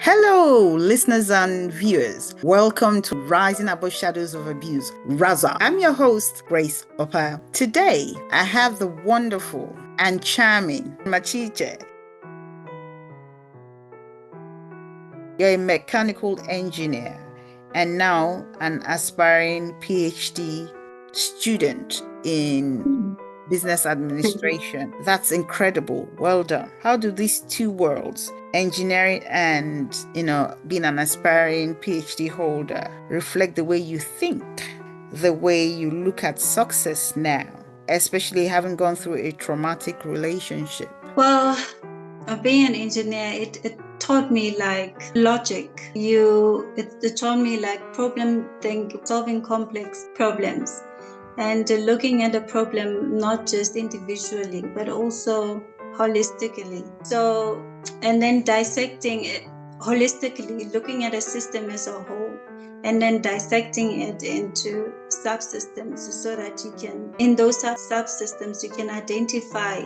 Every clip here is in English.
Hello, listeners and viewers. Welcome to Rising Above Shadows of Abuse, Raza. I'm your host, Grace Opa. Today, I have the wonderful and charming Machiche. You're a mechanical engineer and now an aspiring PhD student in business administration. That's incredible. Well done. How do these two worlds, engineering and, being an aspiring PhD holder, reflect the way you think, the way you look at success now, especially having gone through a traumatic relationship? Well, being an engineer, it taught me like logic. It taught me like solving complex problems, and looking at a problem not just individually but also holistically. So, and then dissecting it holistically, looking at a system as a whole, and then dissecting it into subsystems so that in those subsystems, you can identify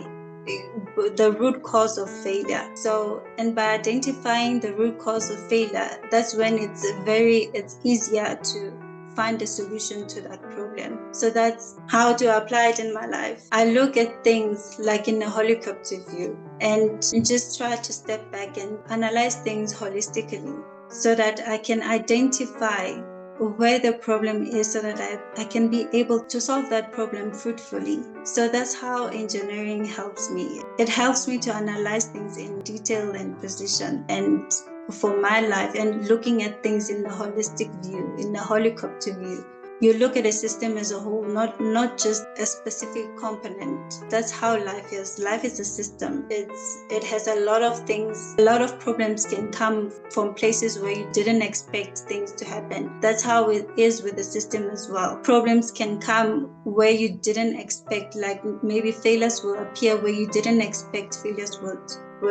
the root cause of failure. So, and by identifying the root cause of failure, that's when it's easier to find a solution to that problem. So that's how to apply it in my life. I look at things like in a helicopter view and just try to step back and analyze things holistically so that I can identify where the problem is so that I can be able to solve that problem fruitfully. So that's how engineering helps me. It helps me to analyze things in detail and precision, and for my life, and looking at things in the holistic view, in the helicopter view. You look at a system as a whole, not just a specific component. That's how life is. Life is a system. It has a lot of things. A lot of problems can come from places where you didn't expect things to happen. That's how it is with the system as well. Problems can come where you didn't expect, like maybe failures will appear where you didn't expect failures were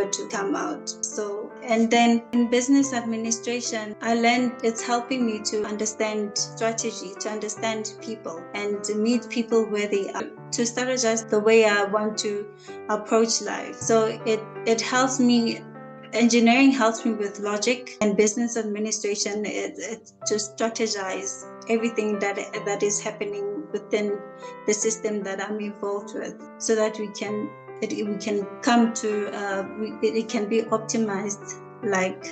to come out. So, and then in business administration, I learned it's helping me to understand strategy, to understand people, and to meet people where they are, to strategize the way I want to approach life. So it helps me. Engineering helps me with logic, and business administration it's to strategize everything that is happening within the system that I'm involved with, so that we can come to it can be optimized like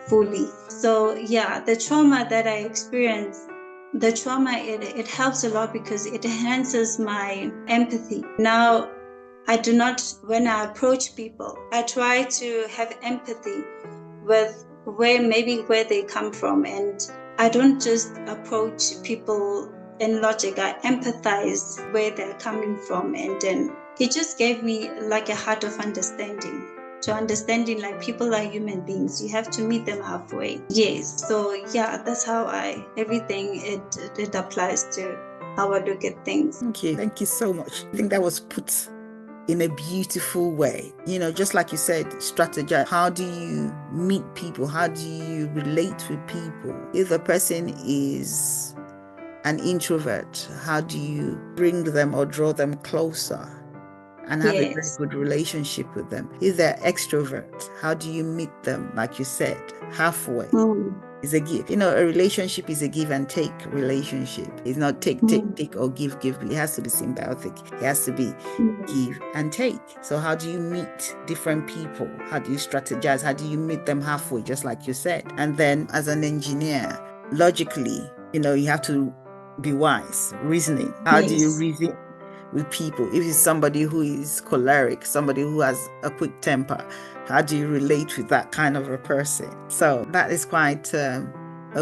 fully. So yeah, the trauma that I experienced, it helps a lot because it enhances my empathy. Now, I do not, when I approach people, I try to have empathy with where they come from, and I don't just approach people in logic. I empathize where they're coming from, and then it just gave me like a heart of understanding, to understanding like people are human beings. You have to meet them halfway. Yes. So yeah, that's how everything it applies to how I look at things. Thank you so much. I think that was put in a beautiful way. Just like you said, strategize. How do you meet people? How do you relate with people? If the person is an introvert, how do you bring them or draw them closer and have a very good relationship with them? If they're extrovert, how do you meet them, like you said, halfway? Is a give. A relationship is a give and take relationship. It's not take or give. It has to be symbiotic. It has to be give and take. So how do you meet different people? How do you strategize? How do you meet them halfway, just like you said? And then as an engineer, logically, you have to be wise, reasoning. How do you reason with people? If it's somebody who is choleric, somebody who has a quick temper, how do you relate with that kind of a person? So that is quite a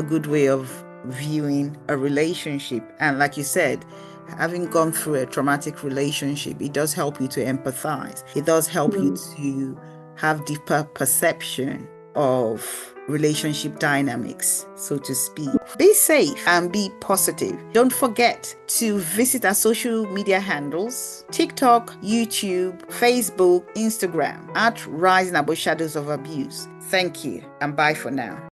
good way of viewing a relationship. And like you said, having gone through a traumatic relationship, it does help you to empathize. It does help you to have deeper perception of relationship dynamics, so to speak. Be safe and be positive. Don't forget to visit our social media handles: TikTok, YouTube, Facebook, Instagram, at Rising Above Shadows of Abuse. Thank you and bye for now.